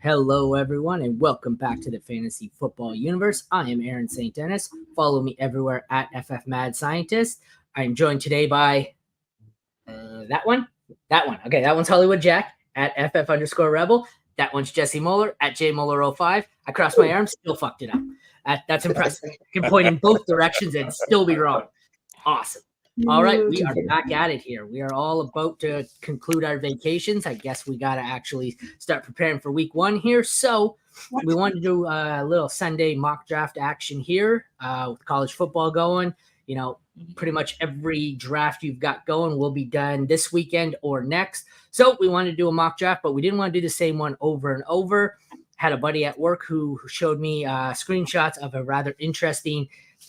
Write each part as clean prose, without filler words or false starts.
Hello, everyone, and welcome back to the Fantasy Football Universe. I am Aaron St Denis. Follow me everywhere at FF Mad Scientist. I'm joined today by that one. Okay, that one's Hollywood Jack at FF_Rebel. That one's Jesse Moeller at JMoeller05. I crossed my arms, still fucked it up. That's impressive. You can point in both directions and still be wrong. Awesome. All right, we are back at it here. We are all about to conclude our vacations. I guess we got to actually start preparing for week one here. So we wanted to do a little Sunday mock draft action here with college football going. You know, pretty much every draft you've got going will be done this weekend or next. So we wanted to do a mock draft, but we didn't want to do the same one over and over. Had a buddy at work who showed me screenshots of a rather interesting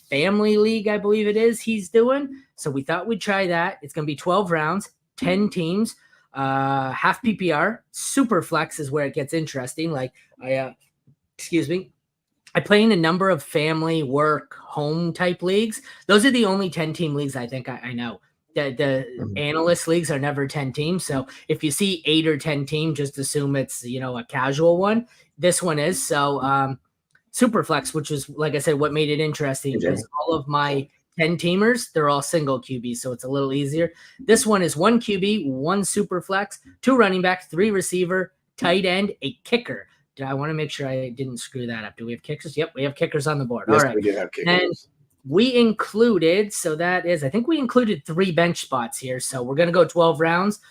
family league, I believe it is, he's doing. So we thought we'd try that. It's going to be 12 rounds, 10 teams, half PPR. Superflex is where it gets interesting. Like, I play in a number of family, work, home type leagues. Those are the only 10-team leagues I think I know. The analyst leagues are never 10 teams. So if you see 8 or 10 teams, just assume it's, a casual one. This one is. So Superflex, which is, like I said, what made it interesting, because all of my 10 teamers, they're all single QB, so it's a little easier. This one is 1 QB, 1 Superflex, 2 running back, 3 receiver, tight end, a kicker. I want to make sure I didn't screw that up. Do we have kickers? Yep, we have kickers on the board. Yes, all right. We do have kickers. And we included, I think we included 3 bench spots here, so we're going to go 12 rounds.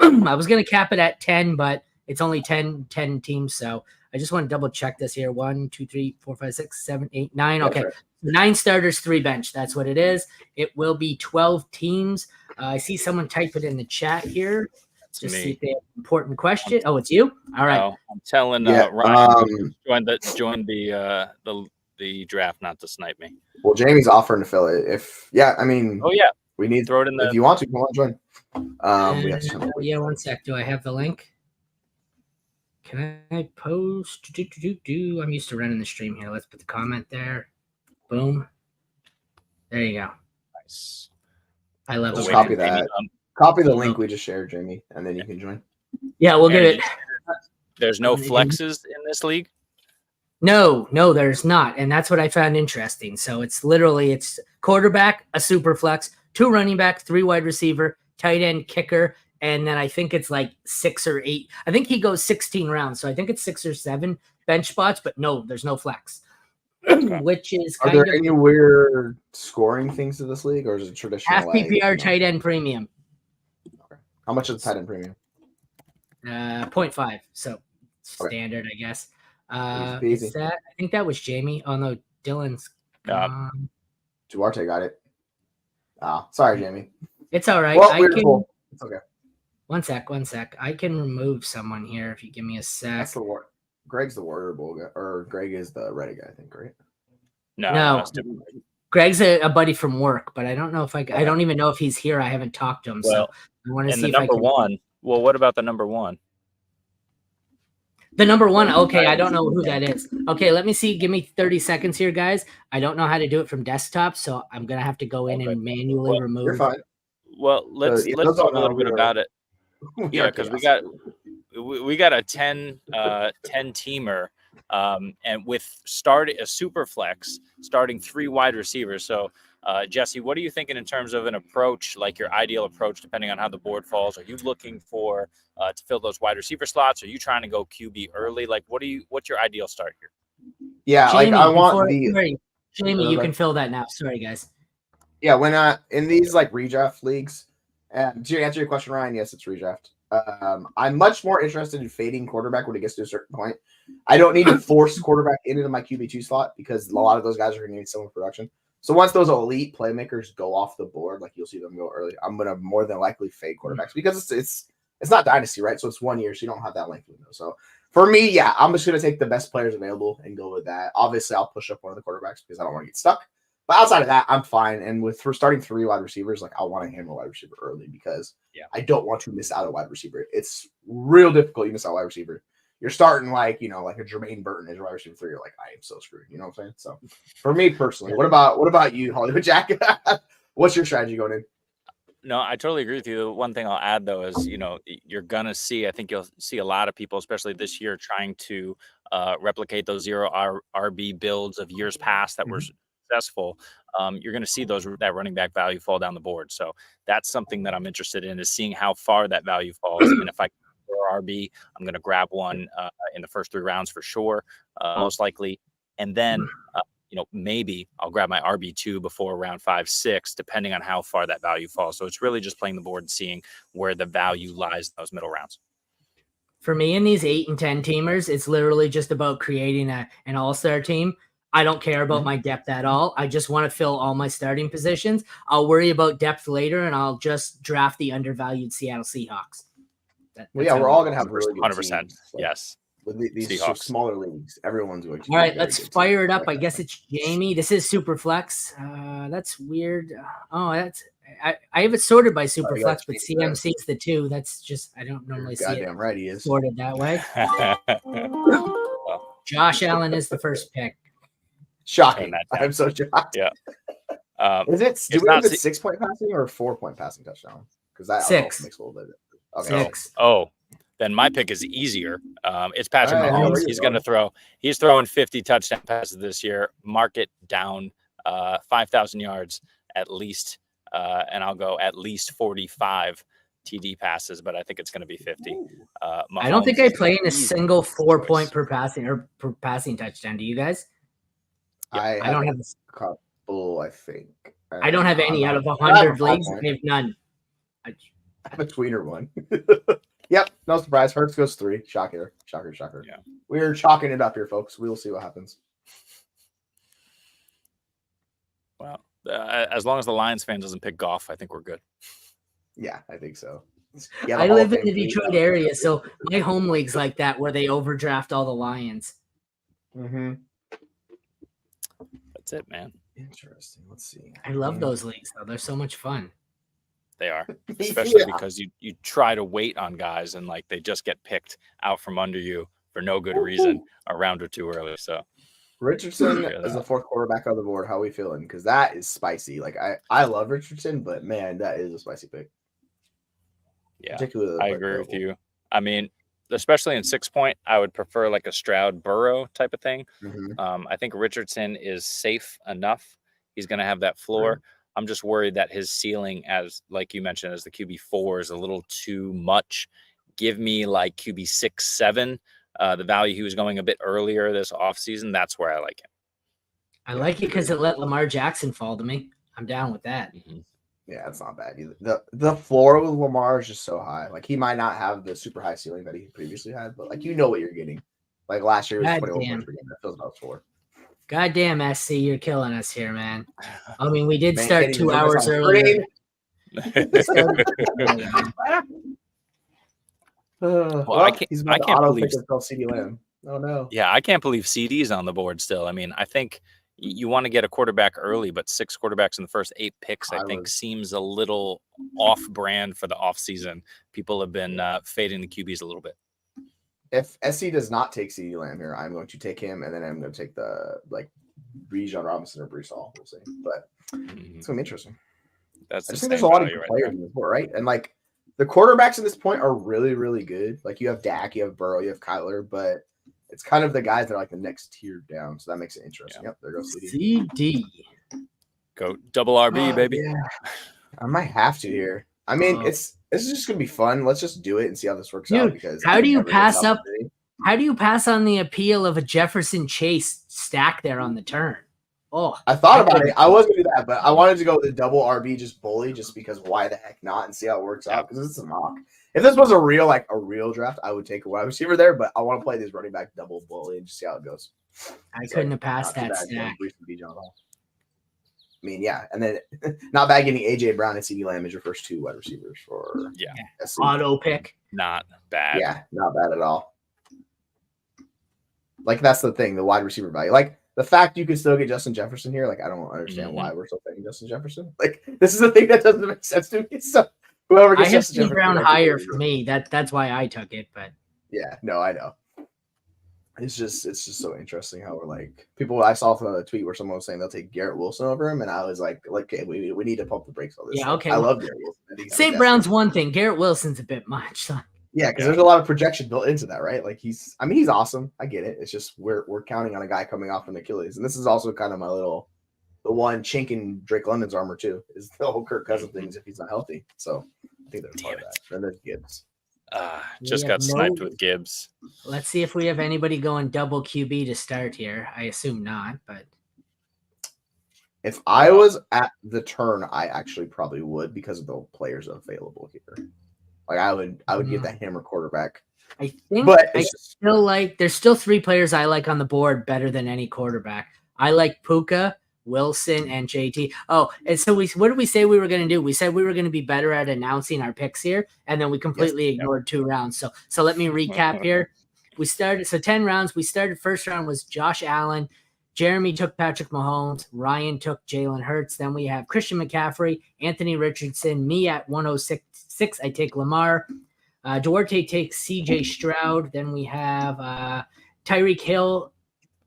I was going to cap it at 10, but it's only 10 teams, so I just want to double check this here. 1, 2, 3, 4, 5, 6, 7, 8, 9. Okay. Right. 9 starters, 3 bench. That's what it is. It will be 12 teams. I see someone type it in the chat here. Just see if they have an important question. Oh, it's you? All right. No, I'm telling Ryan join the draft, not to snipe me. Well, Jamie's offering to fill it. We need throw it in there. If you want to, come on, join. We have to one sec. Do I have the link? Can I post? I'm used to running the stream here. Let's put the comment there. Boom. There you go. Nice. I love it. Just copy that. Copy the link we just shared, Jamie, and then you can join. Yeah, we'll get it. There's no flexes in this league? No, there's not. And that's what I found interesting. So it's quarterback, a super flex, 2 running back, 3 wide receiver, tight end, kicker. And then I think it's like 6 or 8. I think he goes 16 rounds. So I think it's 6 or 7 bench spots, but no, there's no flex. Which is Are there any weird scoring things to this league, or is it traditional? Half PPR tight end premium. Okay. How much is the tight end premium? 0.5. So standard, I guess. Is that? I think that was Jamie. Oh no, Dylan's. Duarte got it. Sorry, Jamie. It's all right. Cool. It's okay. One sec. I can remove someone here if you give me a sec. That's the word. Greg's the wearable guy, or Greg is the Reddit guy, I think, right? No. Greg's a buddy from work, but I don't know if I don't even know if he's here. I haven't talked to him. Well, so I want to see if number one. Well, what about the number 1? The number 1. Okay, I don't know who that is. Okay, let me see. Give me 30 seconds here, guys. I don't know how to do it from desktop, so I'm gonna have to go in and manually remove. You're fine. Well, let's talk a little bit about it. Yeah, because we got a 10 teamer, and with a super flex starting 3 wide receivers. So, Jesse, what are you thinking in terms of an approach, like your ideal approach, depending on how the board falls? Are you looking for to fill those wide receiver slots? Are you trying to go QB early? Like, what's your ideal start here? Yeah, Jamie, Jamie, you can fill that now. Sorry, guys. Yeah, when in these like redraft leagues, to answer your question, Ryan, yes, it's redraft. I'm much more interested in fading quarterback when it gets to a certain point. I don't need to force quarterback into my QB2 slot because a lot of those guys are going to need some production. So once those elite playmakers go off the board, like you'll see them go early, I'm going to more than likely fade quarterbacks because it's not dynasty, right? So it's 1 year, so you don't have that length window. So for me, yeah, I'm just going to take the best players available and go with that. Obviously, I'll push up one of the quarterbacks because I don't want to get stuck. But outside of that, I'm fine. And for starting 3 wide receivers, like I want to handle wide receiver early because I don't want to miss out a wide receiver. It's real difficult. You miss out wide receiver. You're starting like a Jermaine Burton as your wide receiver 3. You're like, I am so screwed. You know what I'm saying? So for me personally, what about you, Hollywood Jack? What's your strategy going in? No, I totally agree with you. The one thing I'll add though is, you're gonna see. I think you'll see a lot of people, especially this year, trying to replicate those RB builds of years past that were successful. You're gonna see that running back value fall down the board. So that's something that I'm interested in, is seeing how far that value falls. And if I can for RB, I'm gonna grab one in the first 3 rounds for sure, most likely, and then. Maybe I'll grab my RB2 before round 5, 6, depending on how far that value falls. So it's really just playing the board and seeing where the value lies in those middle rounds. For me, in these 8 and 10 teamers, it's literally just about creating an all-star team. I don't care about my depth at all. I just want to fill all my starting positions. I'll worry about depth later, and I'll just draft the undervalued Seattle Seahawks. We're all going to have really good 100%. teams, Yes. With these smaller leagues, everyone's going to. All right, let's fire it up. I guess it's Jamie. This is Superflex. That's weird. I have it sorted by Superflex, but CMC's the 2. That's just, I don't normally see it right, he is sorted that way. Josh Allen is the first pick. Shocking. I'm so shocked. Yeah. Is it? Do we have 6-point passing or 4-point passing touchdown? Because that 6 makes a little bit. Okay. 6. Then my pick is easier. It's Patrick Mahomes. He's going to throw. He's throwing 50 touchdown passes this year. Mark it down 5,000 yards at least, and I'll go at least 45 TD passes, but I think it's going to be 50. I don't think I play in a single 4-point per passing touchdown. Do you guys? I don't have a couple. I think I don't have any out of 100 leagues. I have none. I have a tweener one. Yep, no surprise. Hurts goes 3. Shocker. Yeah. We're chalking it up here, folks. We will see what happens. Well, as long as the Lions fan doesn't pick Goff, I think we're good. Yeah, I think so. I live in the Detroit area, so my home league's like that, where they overdraft all the Lions. Mm-hmm. That's it, man. Interesting. Let's see. I love those leagues, though. They're so much fun. They are, especially because you try to wait on guys and they just get picked out from under you for no good reason a round or 2 early. So Richardson is the 4th quarterback on the board. How are we feeling? Because that is spicy. I love Richardson, but man, that is a spicy pick. Yeah, I agree with you. I mean, especially in 6-point, I would prefer like a Stroud Burrow type of thing. I think Richardson is safe enough. He's going to have that floor. I'm just worried that his ceiling, as like you mentioned, as the QB4 is a little too much. Give me like QB 6, 7. The value he was going a bit earlier this offseason. That's where I like him. I like it because it let Lamar Jackson fall to me. I'm down with that. Yeah, it's not bad either. The floor with Lamar is just so high. Like, he might not have the super high ceiling that he previously had, but what you're getting. Like last year was 21 points per game. That feels about 4. Goddamn, SC, you're killing us here, man. I mean, we did start 2 hours earlier. I can't believe CeeDee Lamb. Oh no. Yeah, I can't believe CD's on the board still. I mean, I think you want to get a quarterback early, but 6 quarterbacks in the first 8 picks, I think seems a little off-brand for the offseason. People have been fading the QBs a little bit. If SC does not take CeeDee Lamb here, I'm going to take him, and then I'm going to take the Bijan Robinson or Breece Hall. We'll see, but it's going to be interesting. I just think there's a lot of good players in this board, right? And the quarterbacks at this point are really, really good. Like, you have Dak, you have Burrow, you have Kyler, but it's kind of the guys that are the next tier down. So that makes it interesting. Yep, there goes CD. Go double RB, baby. Yeah. I might have to here. I mean, this is just gonna be fun. Let's just do it and see how this works out. Because how do you pass up? How do you pass on the appeal of a Jefferson Chase stack there on the turn? Oh, I thought about it. I was gonna do that, but I wanted to go with the double RB just bully, just because why the heck not, and see how it works out. Because it's a mock. If this was a real draft, I would take a wide receiver there, but I want to play this running back double bully and just see how it goes. I couldn't have passed that stack. I mean, yeah, and then not bad getting AJ Brown and CeeDee Lamb as your first 2 wide receivers for SC. Auto pick. Not bad. Yeah, not bad at all. That's the thing, the wide receiver value. The fact you can still get Justin Jefferson here, I don't understand why we're still paying Justin Jefferson. This is the thing that doesn't make sense to me. So whoever gets Justin Jefferson, Brown higher for me. That's why I took it. But yeah, no, I know. It's just so interesting how we're people. I saw a tweet where someone was saying they'll take Garrett Wilson over him, and I was okay, we need to pump the brakes on this. Yeah, okay. I love Garrett Wilson. St. Brown's one thing. Garrett Wilson's a bit much. So. Yeah, because there's a lot of projection built into that, right? Like he's awesome. I get it. It's just we're counting on a guy coming off an Achilles, and this is also kind of the one chink in Drake London's armor too is the whole Kirk Cousins things if he's not healthy. So I think they're part of that. Then there's Gibbs. Just got sniped with Gibbs. Let's see if we have anybody going double QB to start here. I assume not, but if I was at the turn, I actually probably would because of the players available here. Like I would get that hammer quarterback. I think, but there's still 3 players I like on the board better than any quarterback. I like Puka, Wilson, and JT. Oh, and so what did we say we were going to do? We said we were going to be better at announcing our picks here, and then we completely ignored 2 rounds. So let me recap here. We started 10 rounds. We started first round was Josh Allen. Jeremy took Patrick Mahomes. Ryan took Jalen Hurts. Then we have Christian McCaffrey, Anthony Richardson. Me at 106, I take Lamar. Duarte takes CJ Stroud. Then we have Tyreek Hill.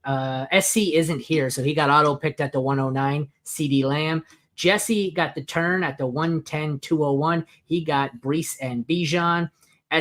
SC isn't here, so he got auto-picked at the 109. CeeDee Lamb. Jesse got the turn at the 110, 201. He got Brees and Bijan.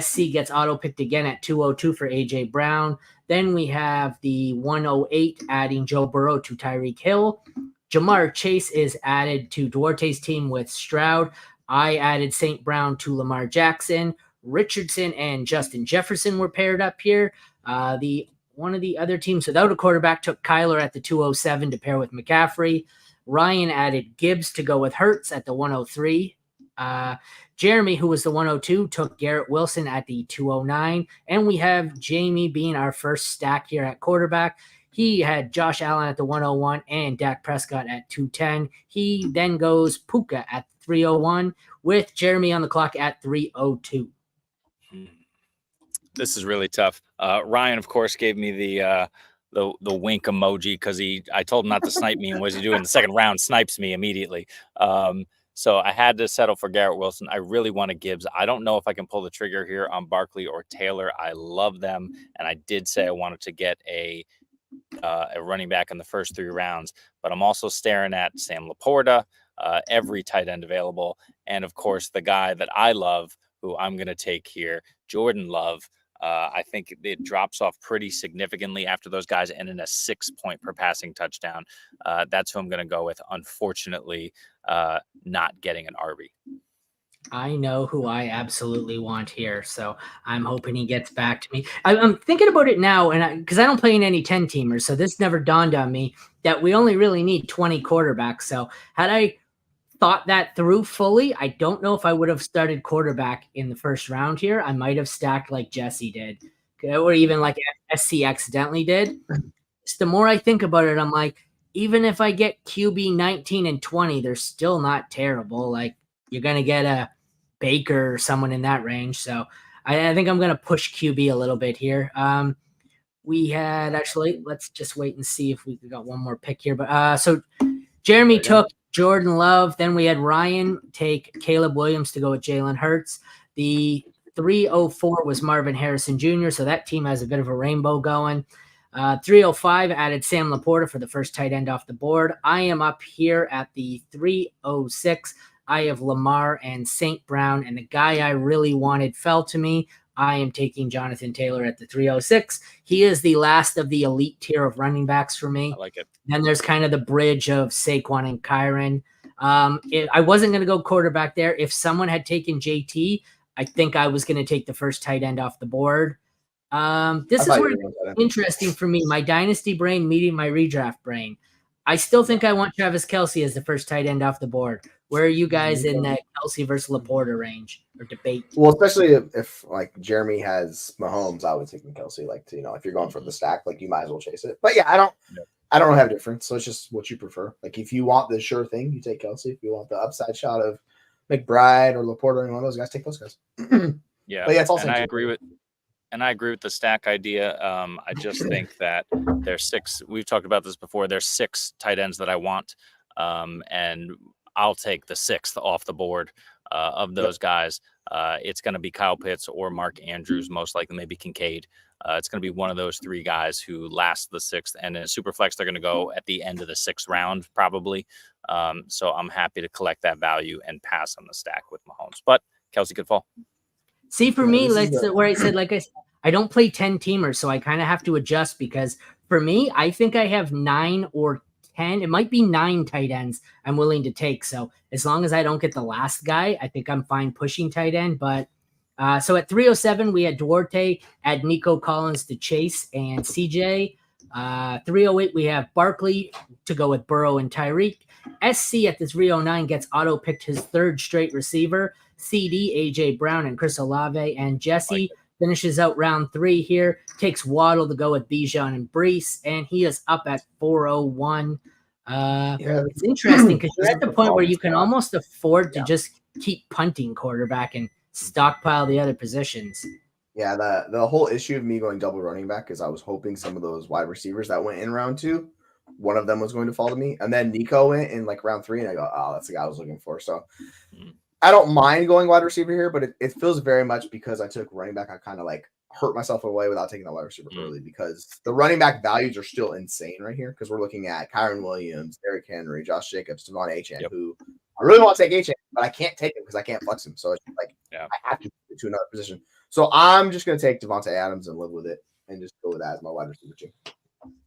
SC gets auto-picked again at 202 for A.J. Brown. Then we have the 108 adding Joe Burrow to Tyreek Hill. Jamar Chase is added to Duarte's team with Stroud. I added St. Brown to Lamar Jackson. Richardson and Justin Jefferson were paired up here. One of the other teams without a quarterback took Kyler at the 207 to pair with McCaffrey. Ryan added Gibbs to go with Hurts at the 103. Jeremy, who was the 102, took Garrett Wilson at the 209. And we have Jamie being our first stack here at quarterback. He had Josh Allen at the 101 and Dak Prescott at 210. He then goes Puka at 301 with Jeremy on the clock at 302. This is really tough. Ryan, of course, gave me the wink emoji because I told him not to snipe me, and what does he do in the second round? Snipes me immediately. So I had to settle for Garrett Wilson. I really wanted Gibbs. I don't know if I can pull the trigger here on Barkley or Taylor. I love them, and I did say I wanted to get a running back in the first 3 rounds, but I'm also staring at Sam Laporta, every tight end available, and of course the guy that I love, who I'm going to take here, Jordan Love. I think it drops off pretty significantly after those guys end in a 6-point per passing touchdown. That's who I'm going to go with. Unfortunately, not getting an RB. I know who I absolutely want here, so I'm hoping he gets back to me. I'm thinking about it now, and because I don't play in any 10-teamers, so this never dawned on me that we only really need 20 quarterbacks. So had I thought that through fully, I don't know if I would have started quarterback in the first round here. I might have stacked like Jesse did, or even like SC accidentally did. Just the more I think about it, I'm like, even if I get QB 19 and 20, they're still not terrible. Like you're going to get a Baker or someone in that range. So I think I'm going to push QB a little bit here. We had actually, let's just wait and see if we got one more pick here. But so Jeremy took Jordan Love. Then we had Ryan take Caleb Williams to go with Jalen Hurts. The 304 was Marvin Harrison Jr., so that team has a bit of a rainbow going. 305 added Sam Laporta for the first tight end off the board. I am up here at the 306. I have Lamar and St. Brown, and the guy I really wanted fell to me. I am taking Jonathan Taylor at the 306. He is the last of the elite tier of running backs for me. I like it. Then there's kind of the bridge of Saquon and Kyron. I wasn't going to go quarterback there. If someone had taken JT, I think I was going to take the first tight end off the board. This is where it's interesting for me. My dynasty brain meeting my redraft brain. I still think I want Travis Kelce as the first tight end off the board. Where are you guys in that Kelce versus Laporta range or debate? Well, especially if like Jeremy has Mahomes, I would take Kelce. Like, if you're going for the stack, like you might as well chase it. But yeah, I don't have a difference. So it's just what you prefer. Like if you want the sure thing, you take Kelce. If you want the upside shot of McBride or Laporta or any one of those guys, take those guys. Yeah, but yeah, it's also. And I agree with the stack idea. I just think that there's 6. We've talked about this before. There's 6 tight ends that I want, and I'll take the 6th off the board of those guys. It's going to be Kyle Pitts or Mark Andrews, most likely, maybe Kincaid. It's going to be one of those 3 guys who last the 6th, and in Superflex, they're going to go at the end of the 6th round, probably. So I'm happy to collect that value and pass on the stack with Mahomes, but Kelsey could fall. See, for me, where I said, I don't play 10 teamers, so I kind of have to adjust because for me, I think I have 9 or 10. It might be 9 tight ends I'm willing to take. So as long as I don't get the last guy, I think I'm fine pushing tight end. But so at 307, we had Duarte, add Nico Collins to Chase and CJ. 308, we have Barkley to go with Burrow and Tyreek. SC at the 309 gets auto-picked his 3rd straight receiver. CD, AJ Brown, and Chris Olave. And Jesse finishes out round 3 here, takes Waddle to go with Bijan and Brees, and he is up at 401. It's interesting because you're at the point where you can almost afford to just keep punting quarterback and stockpile the other positions. Yeah, the whole issue of me going double running back is I was hoping some of those wide receivers that went in round 2, one of them was going to fall to me. And then Nico went in like round 3, and I go, oh, that's the guy I was looking for. So I don't mind going wide receiver here, but it feels very much because I took running back. I kind of like hurt myself away without taking the wide receiver early because the running back values are still insane right here because we're looking at Kyron Williams, Derrick Henry, Josh Jacobs, Devon Achane, who I really want to take Achane, but I can't take him because I can't flex him. So it's like I have to move to another position. So I'm just going to take Devontae Adams and live with it and just go with that as my wide receiver team.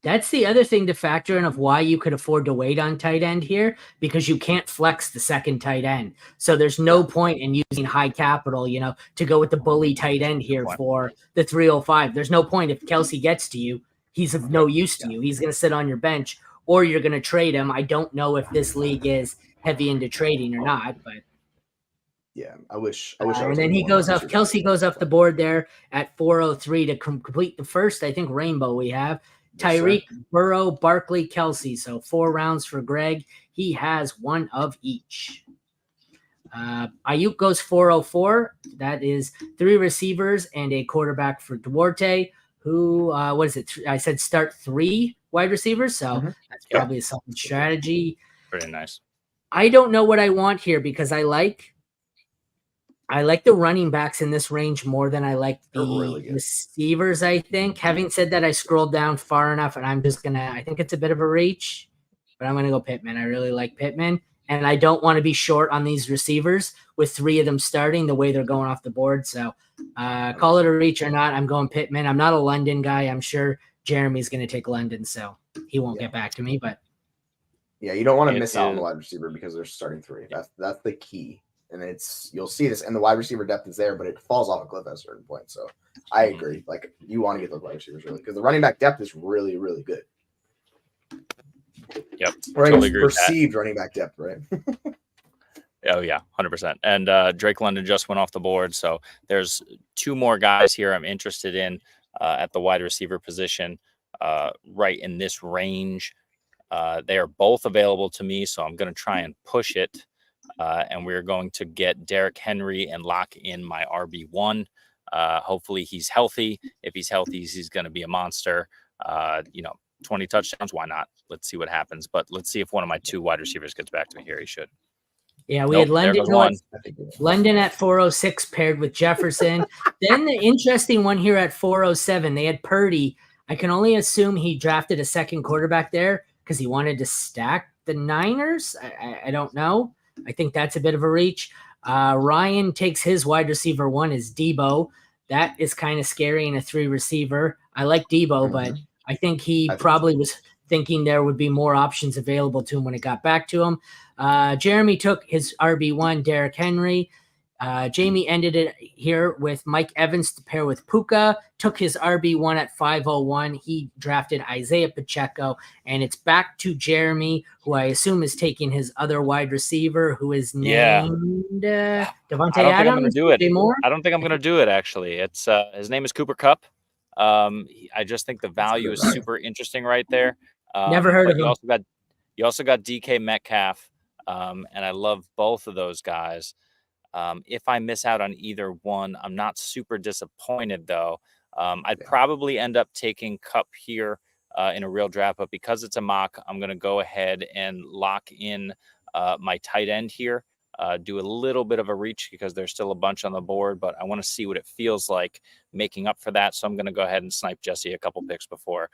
That's the other thing to factor in of why you could afford to wait on tight end here because you can't flex the second tight end. So there's no point in using high capital, to go with the bully tight end here for the 305. There's no point if Kelsey gets to you. He's of no use to you. He's going to sit on your bench or you're going to trade him. I don't know if this league is heavy into trading or not, but yeah, I wish. And then he goes up. Kelsey goes up the board there at 403 to complete the first, I think, rainbow we have. Tyreek, Burrow, Barkley, Kelsey. So 4 rounds for Greg. He has 1 of each. Ayuk goes 404. That is 3 receivers and a quarterback for Duarte, who, what is it? I said start 3 wide receivers. So that's probably a solid strategy. Pretty nice. I don't know what I want here because I like the running backs in this range more than I like the receivers, I think. Having said that, I scrolled down far enough, and I'm just going to – I think it's a bit of a reach, but I'm going to go Pittman. I really like Pittman, and I don't want to be short on these receivers with 3 of them starting the way they're going off the board. So call it a reach or not, I'm going Pittman. I'm not a London guy. I'm sure Jeremy's going to take London, so he won't get back to me. But yeah, you don't want to miss out on the wide receiver because they're starting 3. That's the key. And you'll see this, and the wide receiver depth is there, but it falls off a cliff at a certain point. So I agree. Like, you want to get those wide receivers early because the running back depth is really, really good. Yep. Or totally perceived running back depth, right? Oh, yeah, 100%. And Drake London just went off the board. So there's 2 more guys here I'm interested in at the wide receiver position right in this range. They are both available to me, so I'm going to try and push it. And we're going to get Derrick Henry and lock in my RB1. Hopefully he's healthy. If he's healthy, he's going to be a monster. 20 touchdowns. Why not? Let's see what happens. But let's see if one of my 2 wide receivers gets back to me here. He should. Yeah, we had London at 406 paired with Jefferson. Then the interesting one here at 407, they had Purdy. I can only assume he drafted a second quarterback there because he wanted to stack the Niners. I don't know. I think that's a bit of a reach. Ryan takes his wide receiver 1 is Debo. That is kind of scary in a 3 receiver. I like Debo, but I think he probably was thinking there would be more options available to him when it got back to him. Jeremy took his RB1, Derrick Henry. Jamie ended it here with Mike Evans to pair with Puka, took his RB1 at 501. He drafted Isaiah Pacheco, and it's back to Jeremy, who I assume is taking his other wide receiver, who is named Devontae Adams. I don't think I'm going to do it, actually. It's his name is Cooper Kupp. I just think the value is super interesting right there. Never heard of him. You also got DK Metcalf, and I love both of those guys. If I miss out on either one, I'm not super disappointed, though. I'd probably end up taking Kupp here in a real draft, but because it's a mock, I'm going to go ahead and lock in my tight end here. do a little bit of a reach because there's still a bunch on the board, but I want to see what it feels like making up for that. So I'm going to go ahead and snipe Jesse a couple picks before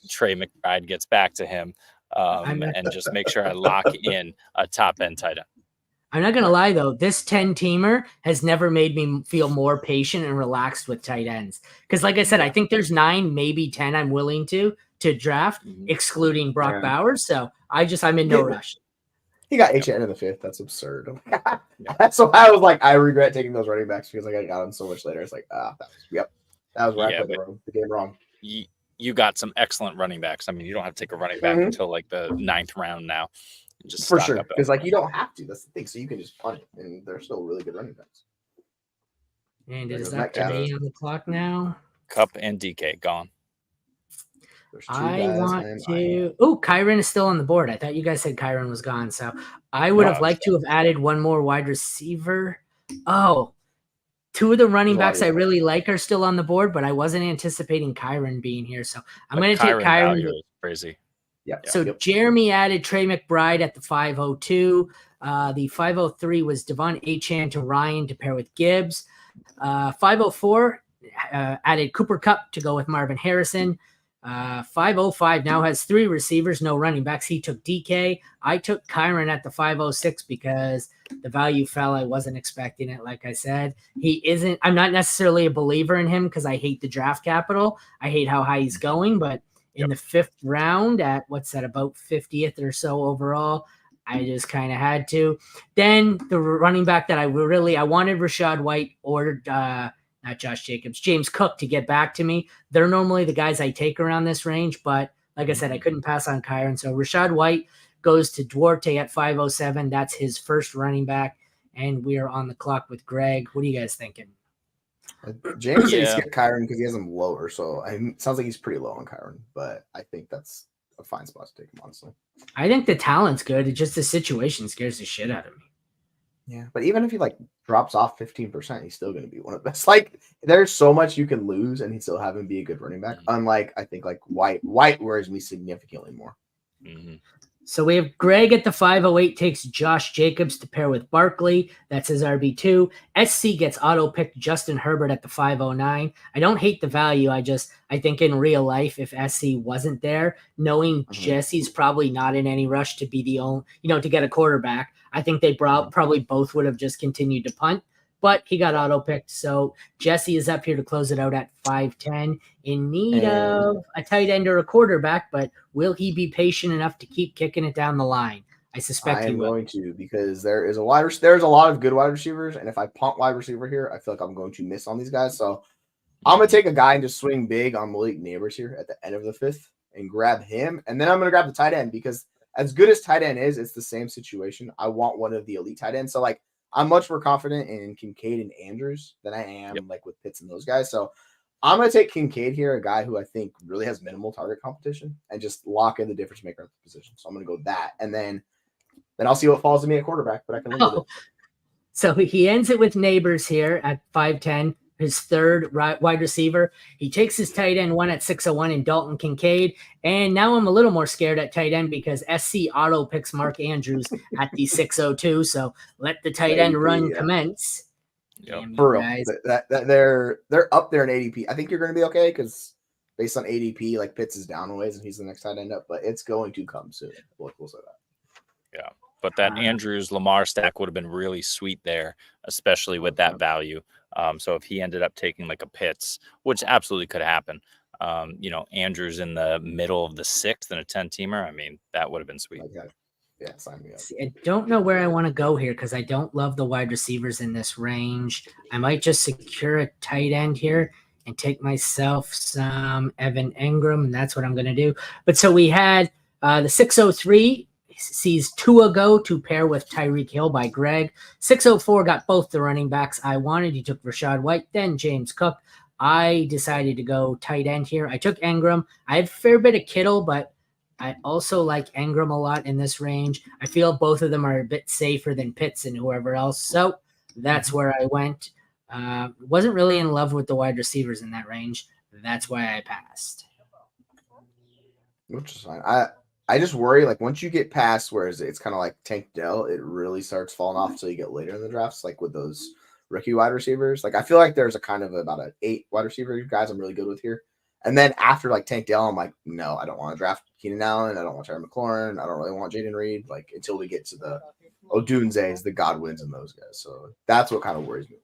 Trey McBride gets back to him, and just make sure I lock in a top end tight end. I'm not going to lie, though. This 10-teamer has never made me feel more patient and relaxed with tight ends. Because like I said, I think there's 9, maybe 10 I'm willing to draft, excluding Brock Bowers. So I'm in no rush. He got HN in the 5th. That's absurd. That's why I was like, I regret taking those running backs because I got them so much later. It's like, that was where I played the game wrong. You got some excellent running backs. I mean, you don't have to take a running back until like the 9th round now. Just for sure, because like you don't have to. That's the thing. So you can just punt it, and they're still really good running backs. And is that today on the clock now? Cup and DK gone. I want to. Oh, Kyron is still on the board. I thought you guys said Kyron was gone, so I would have liked to have added one more wide receiver. Oh, 2 of the running backs I really like are still on the board, but I wasn't anticipating Kyron being here, so I'm going to take Kyron. Crazy. Yeah. So Jeremy added Trey McBride at the 502. The 503 was Devon Achane to Ryan to pair with Gibbs. 504 added Cooper Kupp to go with Marvin Harrison. 505 now has 3 receivers, no running backs. He took DK. I took Kyron at the 506 because the value fell. I wasn't expecting it. Like I said, I'm not necessarily a believer in him because I hate the draft capital. I hate how high he's going, but in the 5th round at about 50th or so overall, I just kind of had to. Then the running back that I wanted Rachaad White or not Josh Jacobs, James Cook to get back to me. They're normally the guys I take around this range, but like I said, I couldn't pass on Kyron. So Rachaad White goes to Duarte at 507. That's his first running back, and we are on the clock with Greg. What are you guys thinking? James said he skipped Kyron because he has him lower, so it sounds like he's pretty low on Kyron, but I think that's a fine spot to take him, honestly. I think the talent's good. It's just the situation scares the shit out of me. Yeah, but even if he drops off 15%, he's still going to be one of the best. Like, there's so much you can lose, and he'd still have him be a good running back. Unlike, I think, White. White worries me significantly more. Mm-hmm. So we have Greg at the 508 takes Josh Jacobs to pair with Barkley. That's his RB2. SC gets auto-picked Justin Herbert at the 509. I don't hate the value. I think in real life, if SC wasn't there, knowing Jesse's probably not in any rush to be the only, to get a quarterback, I think they probably both would have just continued to punt. But he got auto-picked, so Jesse is up here to close it out at 5'10", in need of a tight end or a quarterback, but will he be patient enough to keep kicking it down the line? I suspect he will. I am going to, because there's a lot of good wide receivers, and if I punt wide receiver here, I feel like I'm going to miss on these guys. So I'm going to take a guy and just swing big on Malik Neighbors here at the end of the 5th and grab him, and then I'm going to grab the tight end, because as good as tight end is, it's the same situation. I want one of the elite tight ends. So, I'm much more confident in Kincaid and Andrews than I am with Pitts and those guys. So I'm going to take Kincaid here, a guy who I think really has minimal target competition, and just lock in the difference maker at the position. So I'm going to go that. And then I'll see what falls to me at quarterback, but I can live with it. So he ends it with Neighbors here at 5'10", his 3rd wide receiver. He takes his tight end 1 at 601 in Dalton Kincaid. And now I'm a little more scared at tight end because SC auto picks Mark Andrews at the 602. So let the tight end run commence. Yep. For real. They're up there in ADP. I think you're going to be okay because based on ADP, Pitts is down a ways and he's the next tight end up, but it's going to come soon. We'll say that. Yeah. But that Andrews Lamar stack would have been really sweet there, especially with that value. So if he ended up taking a Pitts, which absolutely could happen, Andrews in the middle of the 6th and a 10-teamer, I mean, that would have been sweet. Okay. Yeah, sign me up. I don't know where I want to go here because I don't love the wide receivers in this range. I might just secure a tight end here and take myself some Evan Engram, and that's what I'm going to do. But so we had the 603 sees Tua go to pair with Tyreek Hill by Greg. 604 got both the running backs I wanted. He took Rachaad White, then James Cook. I decided to go tight end here. I took Engram. I have a fair bit of Kittle, but I also like Engram a lot in this range. I feel both of them are a bit safer than Pitts and whoever else. So that's where I went. Wasn't really in love with the wide receivers in that range. That's why I passed. Which is fine. I I just worry like once you get past where it's kind of like Tank Dell, it really starts falling off until you get later in the drafts, like with those rookie wide receivers. Like I feel like there's a kind of about an 8 wide receiver guys I'm really good with here. And then after like Tank Dell, I'm like, no, I don't want to draft Keenan Allen. I don't want Terry McLaurin. I don't really want Jaden Reed. Like until we get to the Odunzes, the Godwins, and those guys. So that's what kind of worries me.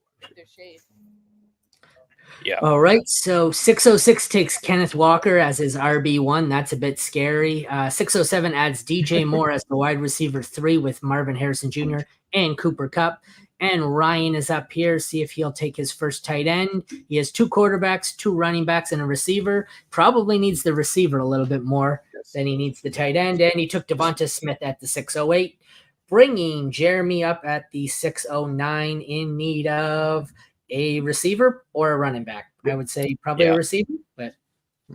Yeah. All right. So 606 takes Kenneth Walker as his RB1. That's a bit scary. 607 adds DJ Moore as the wide receiver 3 with Marvin Harrison Jr. and Cooper Kupp. And Ryan is up here. See if he'll take his first tight end. He has 2 quarterbacks, 2 running backs, and a receiver. Probably needs the receiver a little bit more than he needs the tight end. And he took Devonta Smith at the 608, bringing Jeremy up at the 609 in need of a receiver or a running back. I would say probably a receiver, but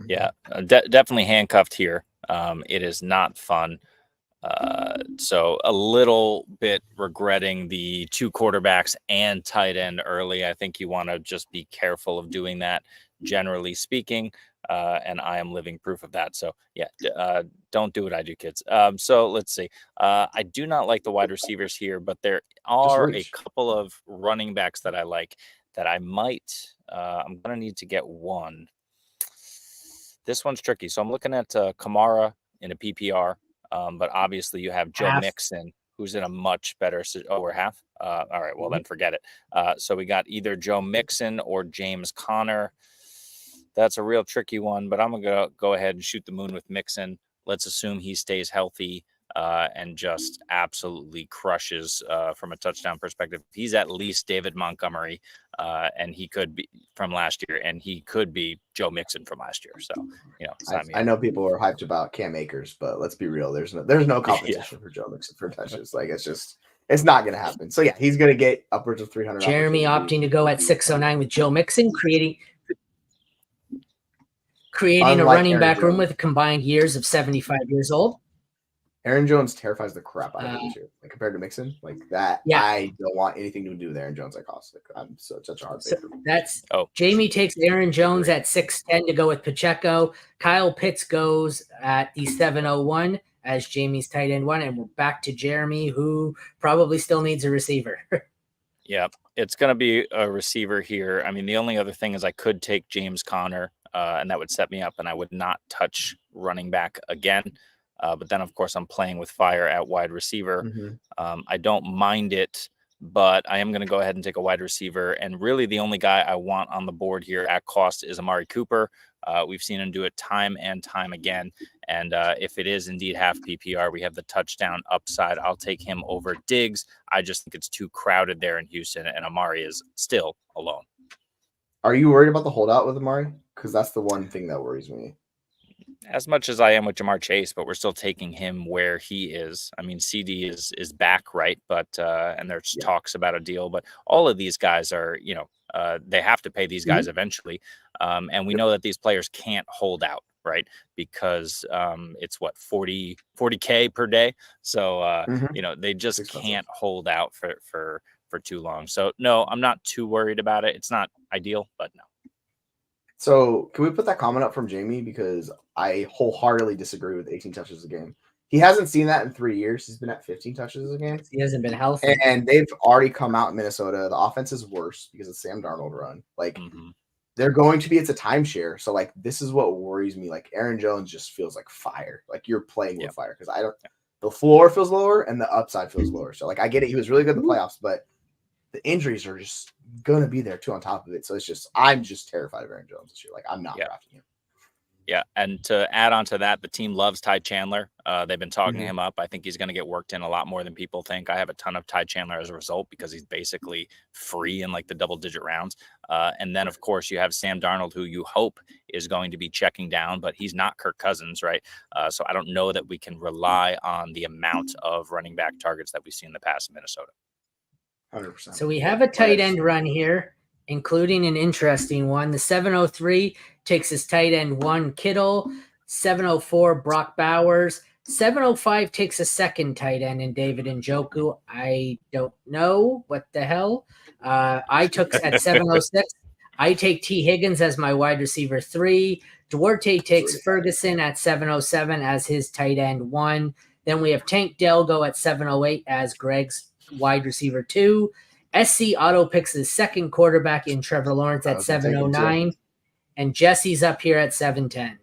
yeah, definitely handcuffed here. It is not fun. So a little bit regretting the 2 quarterbacks and tight end early. I think you want to just be careful of doing that, generally speaking. And I am living proof of that. So yeah, don't do what I do, kids. So let's see. I do not like the wide receivers here, but there are a couple of running backs that I like that I might. I'm gonna need to get one. This one's tricky. So I'm looking at Kamara in a PPR. But obviously you have Joe Mixon, who's in a much better. Oh, we're half. All right. Well, then forget it. So we got either Joe Mixon or James Conner. That's a real tricky one, but I'm going to go ahead and shoot the moon with Mixon. Let's assume he stays healthy and just absolutely crushes from a touchdown perspective. He's at least David Montgomery, and he could be from last year, and he could be Joe Mixon from last year. So, I know people are hyped about Cam Akers, but let's be real. There's no competition for Joe Mixon for touches. Like it's not going to happen. So yeah, he's going to get upwards of 300. Jeremy opting to go at 609 with Joe Mixon, creating a running back room with combined years of 75 years old. Aaron Jones terrifies the crap out of me too. Like compared to Mixon, like that. Yeah. I don't want anything to do with Aaron Jones at cost. Like I'm such a hard favorite. That's Jamie takes Aaron Jones at 610 to go with Pacheco. Kyle Pitts goes at the 701 as Jamie's tight end 1, and we're back to Jeremy, who probably still needs a receiver. Yeah, it's going to be a receiver here. I mean, the only other thing is I could take James Conner, and that would set me up, and I would not touch running back again. But then, of course, I'm playing with fire at wide receiver. I don't mind it, but I am going to go ahead and take a wide receiver. And really the only guy I want on the board here at cost is Amari Cooper. We've seen him do it time and time again. And if it is indeed half PPR, we have the touchdown upside. I'll take him over Diggs. I just think it's too crowded there in Houston, and Amari is still alone. Are you worried about the holdout with Amari? Because that's the one thing that worries me. As much as I am with Jamar Chase, but we're still taking him where he is. I mean, CD is back, right? But and there's talks about a deal, but all of these guys are, they have to pay these guys eventually. And we know that these players can't hold out, right? Because it's what 40K per day. So they just can't hold out for too long. So no, I'm not too worried about it. It's not ideal, but no. So can we put that comment up from Jamie? Because I wholeheartedly disagree with 18 touches a game. He hasn't seen that in 3 years. He's been at 15 touches a game. He hasn't been healthy. And they've already come out in Minnesota. The offense is worse because of Sam Darnold run. Like they're going to be, it's a timeshare. So like, this is what worries me. Like Aaron Jones just feels like fire. Like you're playing with fire. Because the floor feels lower and the upside feels lower. So like, I get it. He was really good in the playoffs, but the injuries are just going to be there too on top of it. So it's just, I'm just terrified of Aaron Jones this year. Like I'm not drafting him. Yeah. And to add on to that, the team loves Ty Chandler. They've been talking him up. I think he's going to get worked in a lot more than people think. I have a ton of Ty Chandler as a result because he's basically free in like the double-digit rounds. And then, of course, you have Sam Darnold, who you hope is going to be checking down, but he's not Kirk Cousins, right? So I don't know that we can rely on the amount of running back targets that we've seen in the past in Minnesota. 100%. So we have a tight end run here, including an interesting one. The 703 takes his tight end 1, Kittle. 704, Brock Bowers. 705 takes a second tight end in David Njoku. I don't know what the hell. I took at 706. I take T. Higgins as my wide receiver 3. Duarte takes Ferguson at 707 as his tight end 1. Then we have Tank Delgo at 708 as Greg's wide receiver 2. SC auto picks his second quarterback in Trevor Lawrence at 709. And Jesse's up here at 710.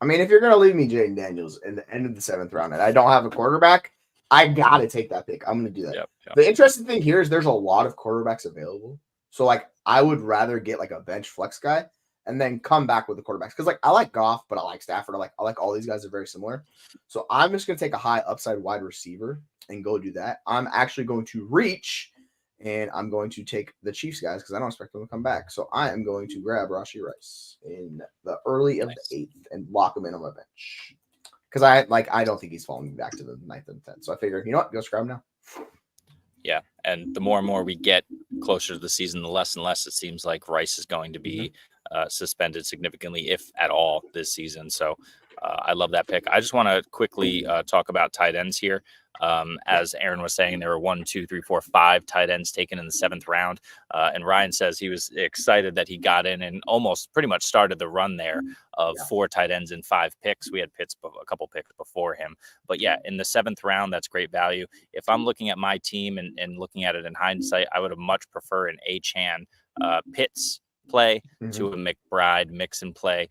I mean, if you're going to leave me Jaden Daniels in the end of the 7th round and I don't have a quarterback, I got to take that pick. I'm going to do that. Yep. The interesting thing here is there's a lot of quarterbacks available. So, like, I would rather get, like, a bench flex guy and then come back with the quarterbacks. Because, like, I like Goff, but I like Stafford. I like all these guys are very similar. So, I'm just going to take a high upside wide receiver and go do that. I'm actually going to reach, and I'm going to take the Chiefs guys because I don't expect them to come back. So, I am going to grab Rashee Rice in the early of the 8th and lock him in on my bench. Because I don't think he's falling back to the 9th and 10th. So, I figured, you know what? Go grab him now. Yeah, and the more and more we get closer to the season, the less and less it seems like Rice is going to be suspended significantly, if at all, this season. So I love that pick. I just want to quickly talk about tight ends here. As Aaron was saying, there were 1, 2, 3, 4, 5 tight ends taken in the 7th round. And Ryan says he was excited that he got in and almost pretty much started the run there of 4 tight ends and 5 picks. We had a couple picks before him. But yeah, in the 7th round, that's great value. If I'm looking at my team and looking at it in hindsight, I would have much prefer an Achane Pitts play to a McBride mix and play,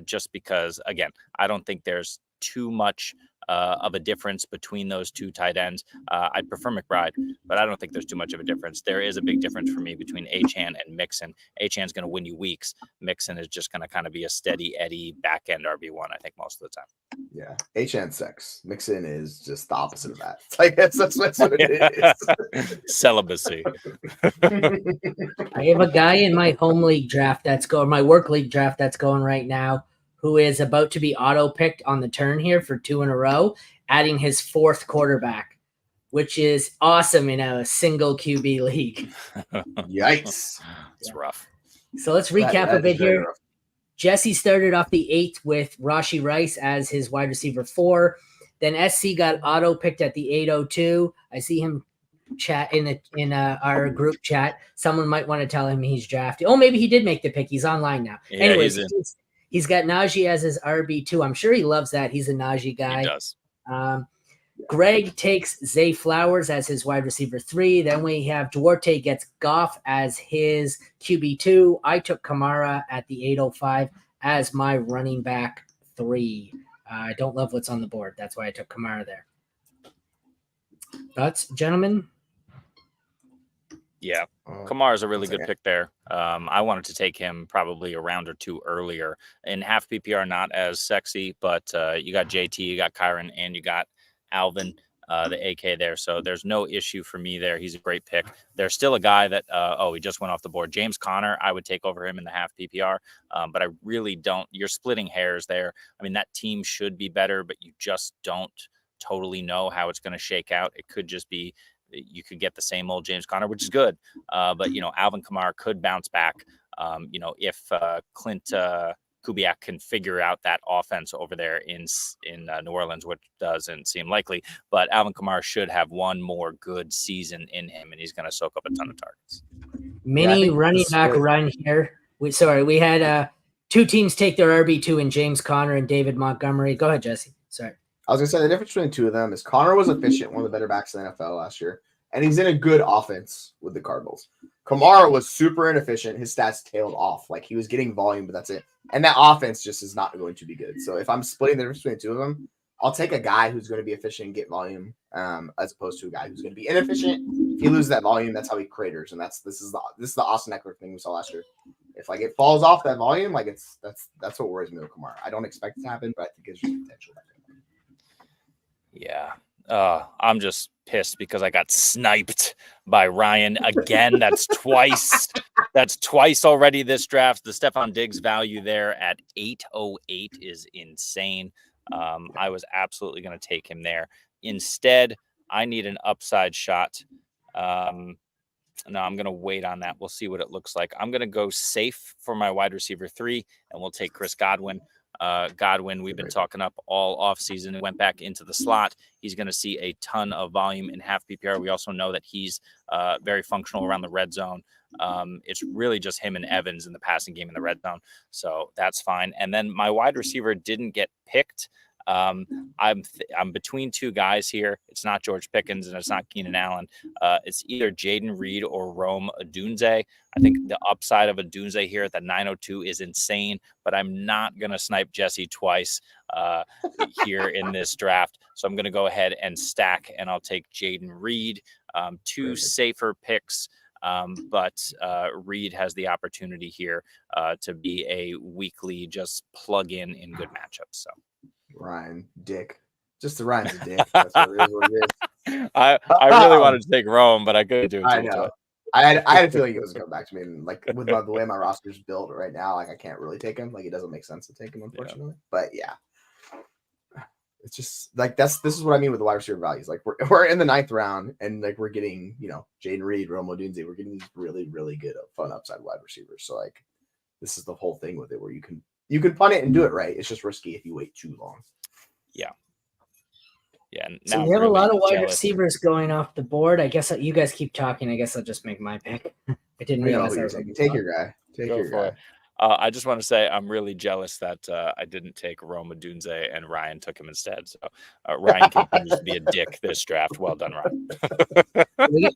just because, again, I don't think there's too much of a difference between those 2 tight ends. I'd prefer McBride, but I don't think there's too much of a difference. There is a big difference for me between Achane and Mixon. Achane's going to win you weeks. Mixon is just going to kind of be a steady Eddie back end RB1, I think, most of the time. Yeah, Achane sex. Mixon is just the opposite of that. It's like that's what it is. Celibacy. I have a guy in my home league draft my work league draft that's going right now, who is about to be auto-picked on the turn here for 2 in a row, adding his 4th quarterback, which is awesome in a single QB league. Yikes. It's rough. So let's recap a bit here. Rough. Jesse started off the 8th with Rashee Rice as his wide receiver 4. Then SC got auto-picked at the 802. I see him chat in our group chat. Someone might want to tell him he's drafted. Oh, maybe he did make the pick. He's online now. Yeah, anyways, he's got Najee as his RB2. I'm sure he loves that. He's a Najee guy. He does. Greg takes Zay Flowers as his wide receiver 3. Then we have Duarte gets Goff as his QB2. I took Kamara at the 805 as my running back 3. I don't love what's on the board. That's why I took Kamara there. Thoughts, gentlemen? Yeah, Kamara's a really good pick there. I wanted to take him probably a round or 2 earlier. In half PPR, not as sexy, but you got JT, you got Kyron, and you got Alvin, the AK there. So there's no issue for me there. He's a great pick. There's still a guy that, he just went off the board. James Conner, I would take over him in the half PPR, but I really don't. You're splitting hairs there. I mean, that team should be better, but you just don't totally know how it's going to shake out. It could just be you could get the same old James Conner, which is good. But, Alvin Kamara could bounce back, if Clint Kubiak can figure out that offense over there in New Orleans, which doesn't seem likely. But Alvin Kamara should have one more good season in him, and he's going to soak up a ton of targets. Mini running back run here. We had 2 teams take their RB2 in James Conner and David Montgomery. Go ahead, Jesse. Sorry. I was going to say the difference between the 2 of them is Connor was efficient, one of the better backs in the NFL last year, and he's in a good offense with the Cardinals. Kamara was super inefficient. His stats tailed off. Like, he was getting volume, but that's it. And that offense just is not going to be good. So if I'm splitting the difference between the 2 of them, I'll take a guy who's going to be efficient and get volume, as opposed to a guy who's going to be inefficient. If he loses that volume, that's how he craters. And this is the Austin Eckler thing we saw last year. If it falls off that volume, that's what worries me with Kamara. I don't expect it to happen, but I think there's potential. Yeah. I'm just pissed because I got sniped by Ryan again. That's twice. That's twice already this draft. The Stephon Diggs value there at 808 is insane. I was absolutely going to take him there. Instead, I need an upside shot. No, I'm going to wait on that. We'll see what it looks like. I'm going to go safe for my wide receiver 3, and we'll take Chris Godwin. Godwin, we've been talking up all offseason, went back into the slot. He's going to see a ton of volume in half PPR. We also know that he's very functional around the red zone. It's really just him and Evans in the passing game in the red zone. So that's fine. And then my wide receiver didn't get picked. I'm between two guys here. It's not George Pickens and it's not Keenan Allen. It's either Jaden Reed or Rome Odunze. I think the upside of Odunze here at the 902 is insane, but I'm not going to snipe Jesse twice here in this draft. So I'm going to go ahead and stack, and I'll take Jaden Reed. Two safer picks. But Reed has the opportunity here to be a weekly just plug in good matchups. So Ryan, dick. Just the Ryan's a dick. That's what it is. I really wanted to take Rome, but I couldn't do it. I know. I had a feeling it was going to come back to me, and like with the way my roster's built right now, like I can't really take him. Like it doesn't make sense to take him, unfortunately. Yeah. But yeah, it's just like this is what I mean with the wide receiver values. Like we're in the 9th round, and like we're getting Jaden Reed, Rome Odunze. We're getting these really really good fun upside wide receivers. So like this is the whole thing with it, where you can punt it and do it right. It's just risky if you wait too long. Yeah. Yeah. So we have a lot of wide receivers going off the board. I guess you guys keep talking. I guess I'll just make my pick. I didn't realize I was like, take your guy. Take your guy. I just want to say I'm really jealous that I didn't take Rome Odunze and Ryan took him instead. So Ryan continues to be a dick this draft. Well done, Ryan.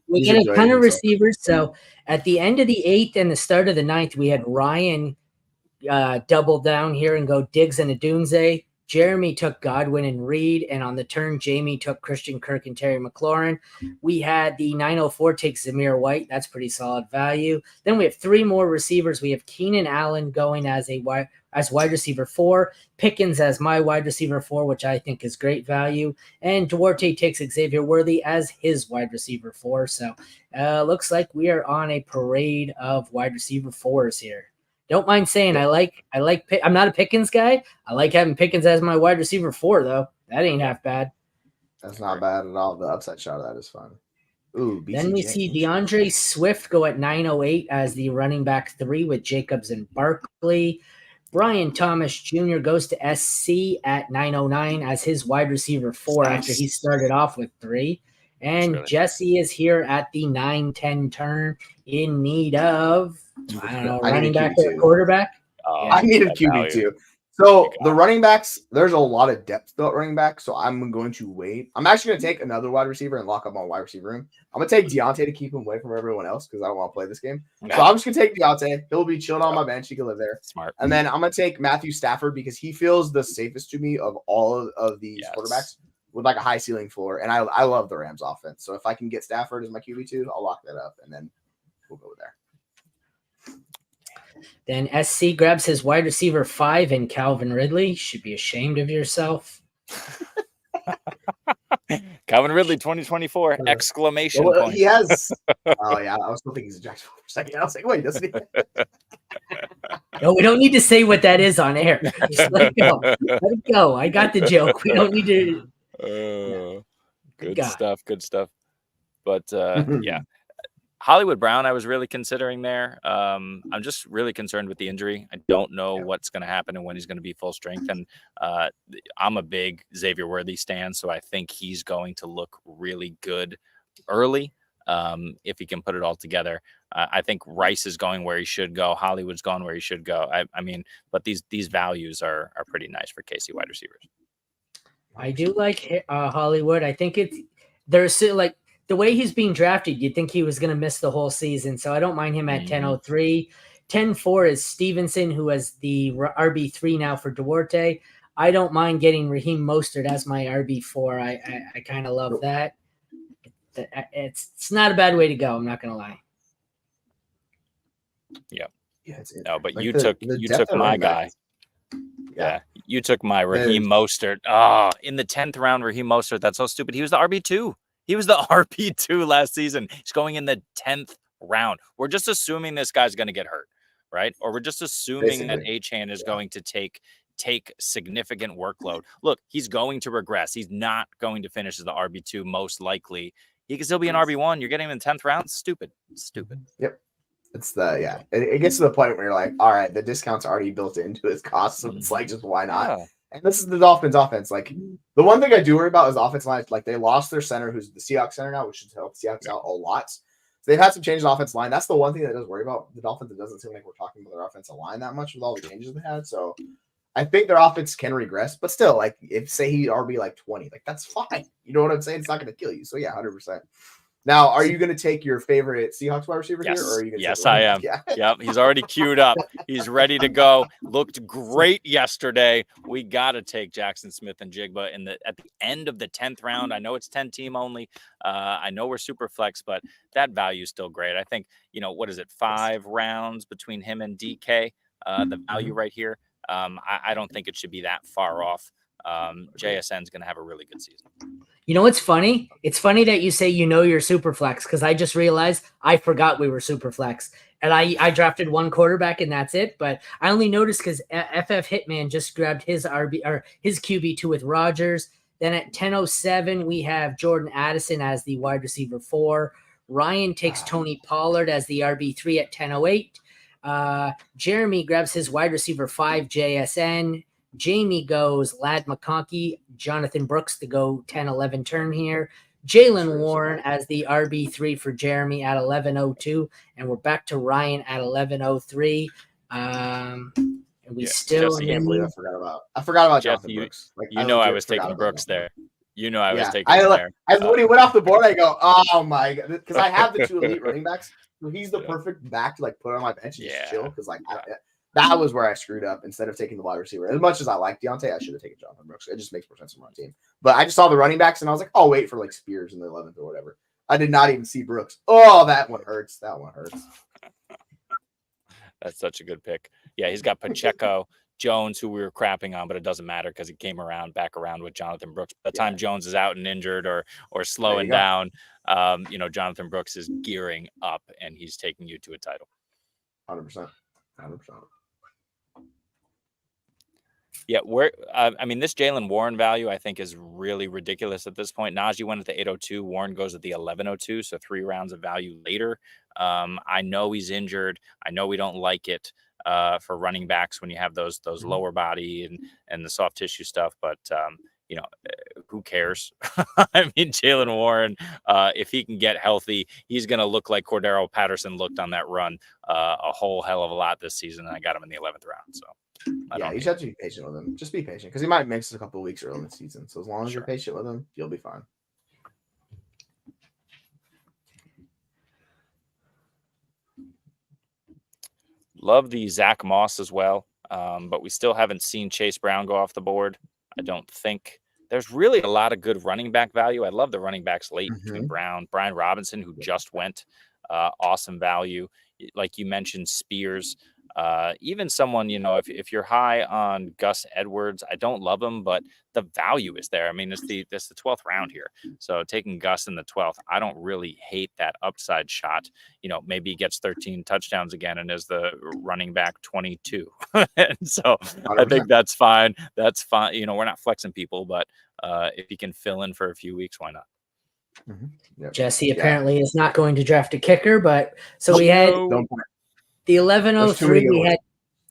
we get a ton of receivers. So at the end of the 8th and the start of the 9th, we had Ryan double down here and go Diggs and Odunze. Jeremy took Godwin and Reed, and on the turn, Jamie took Christian Kirk and Terry McLaurin. We had the 904 take Zamir White. That's pretty solid value. Then we have 3 more receivers. We have Keenan Allen going as wide receiver 4, Pickens as my wide receiver 4, which I think is great value, and Duarte takes Xavier Worthy as his wide receiver 4. So looks like we are on a parade of wide receiver 4s here. Don't mind saying I like. I'm not a Pickens guy. I like having Pickens as my wide receiver 4, though. That ain't half bad. That's not bad at all. The upside shot of that is fun. Ooh, BCJ. Then we see DeAndre Swift go at 908 as the running back 3 with Jacobs and Barkley. Brian Thomas Jr. goes to SC at 909 as his wide receiver 4 after he started off with 3. And Jesse is here at the 9-10 turn in need of, I don't know, running back or quarterback. I need a QB too. So the running backs, there's a lot of depth to running back. So I'm going to wait. I'm actually going to take another wide receiver and lock up on wide receiver room. I'm going to take Deontay to keep him away from everyone else because I don't want to play this game. So I'm just going to take Deontay. He'll be chilled on my bench. He can live there. Smart. And then I'm going to take Matthew Stafford because he feels the safest to me of all of these quarterbacks with like a high ceiling floor. And I love the Rams offense. So if I can get Stafford as my QB2, I'll lock that up and then we'll go there. Then SC grabs his wide receiver 5 in Calvin Ridley. Should be ashamed of yourself. Calvin Ridley 2024 exclamation point. He has. Oh yeah, I was still thinking he's a Jacksonville for a second. I was like, wait, doesn't he? No, we don't need to say what that is on air. Just let it go. Let it go. I got the joke. We don't need to. Good stuff. Good stuff. But yeah. Hollywood Brown, I was really considering there. I'm just really concerned with the injury. I don't know what's going to happen and when he's going to be full strength. And I'm a big Xavier Worthy stan, so I think he's going to look really good early if he can put it all together. I think Rice is going where he should go. Hollywood's going where he should go. I mean, but these values are pretty nice for KC wide receivers. I do like Hollywood. I think there's like, the way he's being drafted, you'd think he was going to miss the whole season. So I don't mind him at 10:03. 10:4 is Stevenson, who has the RB3 now for Duarte. I don't mind getting Raheem Mostert as my RB4. I kind of love that. It's not a bad way to go. I'm not going to lie. Yeah. No, but like you took my guy. Yeah. You took my Raheem Mostert. In the 10th round, Raheem Mostert. That's so stupid. He was the RB2. He was the RB2 last season. He's going in the 10th round. We're just assuming this guy's going to get hurt, right? Or we're just assuming that Achane is going to take significant workload. Look, he's going to regress. He's not going to finish as the RB2 most likely. He can still be an RB1. You're getting him in the 10th round? Stupid. Yep. It gets to the point where you're like, all right, the discount's already built into his cost, so it's like, just why not? Yeah. And this is the Dolphins' offense. Like, the one thing I do worry about is the offensive line. Like, they lost their center, who's the Seahawks center now, which should help the Seahawks out a lot. So they've had some changes in the offensive line. That's the one thing that does worry about the Dolphins. It doesn't seem like we're talking about their offensive line that much with all the changes they had. So I think their offense can regress, but still, like, if say he RB like 20, like, that's fine. You know what I'm saying? It's not going to kill you. So yeah, 100%. Now, are you going to take your favorite Seahawks wide receiver here? Or are you going to yes, I am. Yeah. Yep, he's already queued up. He's ready to go. Looked great yesterday. We got to take Jackson Smith and Jigba at the end of the 10th round. I know it's 10 team only. I know we're super flex, but that value is still great. I think, what is it? 5 rounds between him and DK. The value right here. I don't think it should be that far off. JSN is going to have a really good season. You know what's funny? It's funny that you say you're super flex, because I just realized I forgot we were super flex. And I drafted one quarterback and that's it. But I only noticed because FF Hitman just grabbed his his QB2 with Rodgers. Then at 10:07, we have Jordan Addison as the wide receiver 4. Ryan takes Tony Pollard as the RB3 at 10:08. Jeremy grabs his wide receiver 5, JSN. Jamie goes Lad McConkey, Jonathan Brooks to go 10-11 turn here. Jalen Warren as the RB3 for Jeremy at 11:02, and we're back to Ryan at 11:03. And we still I forgot about Jeff, Jonathan Brooks. Like, I was taking Brooks there. I was taking him there. When he went off the board, I go, oh my god, because I have the 2 elite running backs, so he's the perfect back to like put on my bench and just chill. Because that was where I screwed up. Instead of taking the wide receiver, as much as I like Deontay, I should have taken Jonathan Brooks. It just makes more sense for my team. But I just saw the running backs and I was like, I'll wait for like Spears in the 11th or whatever. I did not even see Brooks. Oh, that one hurts. That's such a good pick. Yeah, he's got Pacheco, Jones, who we were crapping on, but it doesn't matter because he came back around with Jonathan Brooks. By the time Jones is out and injured or slowing down, Jonathan Brooks is gearing up and he's taking you to a title. 100%. Yeah, this Jalen Warren value I think is really ridiculous at this point. Najee went at the 8:02, Warren goes at the 11:02, so 3 rounds of value later. I know he's injured. I know we don't like it for running backs when you have those lower body and the soft tissue stuff, but who cares? I mean, Jalen Warren, if he can get healthy, he's going to look like Cordero Patterson looked on that run a whole hell of a lot this season. And I got him in the 11th round. So you just have to be patient with him. Just be patient because he might miss a couple of weeks early in the season. So as long as you're patient with him, you'll be fine. Love the Zach Moss as well, but we still haven't seen Chase Brown go off the board. I don't think there's really a lot of good running back value. I love the running backs late between Brown, Brian Robinson, who just went, awesome value. Like you mentioned, Spears, even someone, if you're high on Gus Edwards, I don't love him, but the value is there. I mean, it's the 12th round here. So taking Gus in the 12th, I don't really hate that upside shot. Maybe he gets 13 touchdowns again and is the running back 22. And so 100%. I think that's fine. That's fine. We're not flexing people, but if he can fill in for a few weeks, why not? Yep. Jesse apparently is not going to draft a kicker, but so we had the 11:03. We had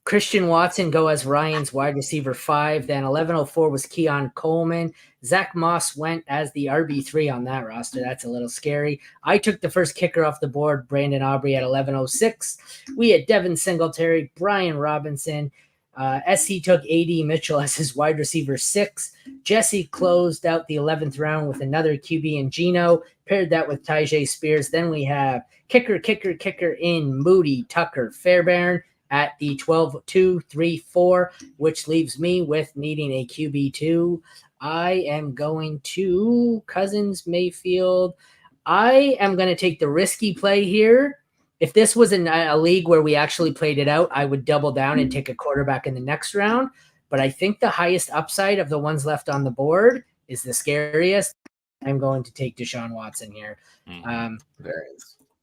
Christian Watson go as Ryan's wide receiver 5. Then 11:04 was Keon Coleman. Zach Moss went as the RB3 on that roster. That's a little scary. I took the first kicker off the board, Brandon Aubrey at 11:06. We had Devin Singletary, Brian Robinson. SC took A.D. Mitchell as his wide receiver 6. Jesse closed out the 11th round with another QB in Geno, paired that with Tyjae Spears. Then we have kicker in Moody Tucker Fairbairn at the 12-2, 3-4, which leaves me with needing a QB2. I am going to Cousins Mayfield. I am going to take the risky play here. If this was in a league where we actually played it out, I would double down and take a quarterback in the next round. But I think the highest upside of the ones left on the board is the scariest. I'm going to take Deshaun Watson here.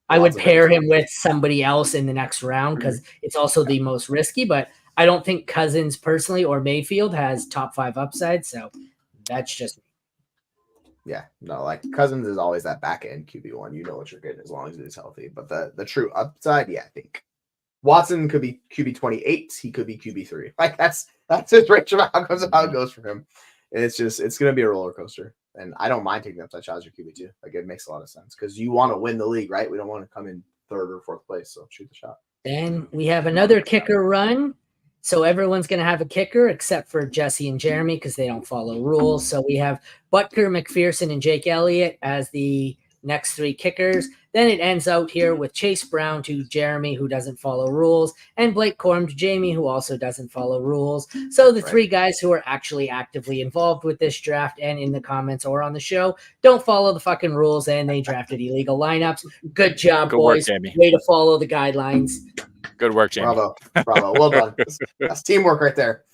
I would pair him with somebody else in the next round because it's also the most risky. But I don't think Cousins personally or Mayfield has top 5 upside. So that's just me. Yeah, no, like Cousins is always that back end QB1. You know what you're getting as long as he's healthy. But the true upside, yeah, I think Watson could be QB28. He could be QB3. Like that's his range of outcomes of how it goes for him. And it's gonna be a roller coaster. And I don't mind taking the upside shot as your QB2. Like it makes a lot of sense because you want to win the league, right? We don't want to come in third or fourth place. So shoot the shot. Then we have another kicker run. So everyone's going to have a kicker except for Jesse and Jeremy because they don't follow rules. So we have Butker, McPherson, and Jake Elliott as the next three kickers. Then it ends out here with Chase Brown to Jeremy, who doesn't follow rules, and Blake Corum to Jamie, who also doesn't follow rules. So the three guys who are actually actively involved with this draft and in the comments or on the show don't follow the fucking rules, and they drafted illegal lineups. Good job, boys. Work, Jamie. Way to follow the guidelines. Good work, Jamie. Bravo. Well done. That's teamwork right there.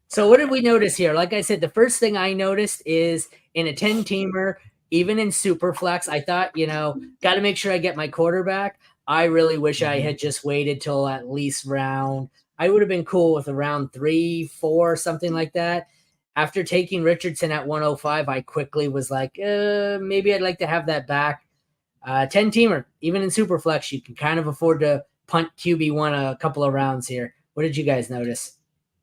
So what did we notice here? Like I said, the first thing I noticed is in a 10-teamer, even in Superflex, I thought, got to make sure I get my quarterback. I really wish I had just waited till at least I would have been cool with around 3, 4, something like that. After taking Richardson at 105, I quickly was like, maybe I'd like to have that back. 10-teamer, even in Superflex, you can kind of afford to punt QB1 a couple of rounds here. What did you guys notice?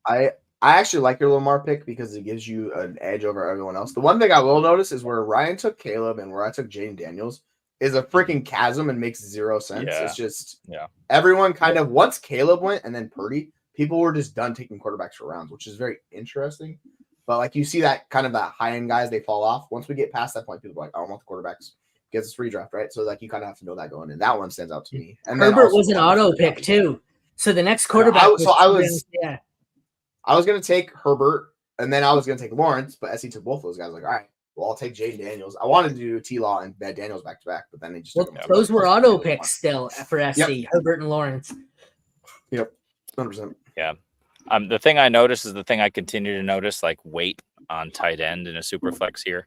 I actually like your Lamar pick because it gives you an edge over everyone else. The one thing I will notice is where Ryan took Caleb and where I took Jaden Daniels is a freaking chasm and makes zero sense. Yeah. It's just everyone kind of once Caleb went and then Purdy, people were just done taking quarterbacks for rounds, which is very interesting. But like you see that kind of that high end guys, they fall off. Once we get past that point, people are like, I don't want the quarterbacks. Gets us free draft, right? So like you kind of have to know that going in. That one stands out to me. And Herbert was an auto pick too. So the next quarterback. I was going to take Herbert, and then I was going to take Lawrence, but SC took both of those guys. Like, all right, well, I'll take Jaden Daniels. I wanted to do T-Law and Bad Daniels back to back, but then they just took them. Those were auto picks still for SC, Herbert and Lawrence. Yep, 100%. Yeah. The thing I noticed is the thing I continue to notice, like weight on tight end in a super flex here.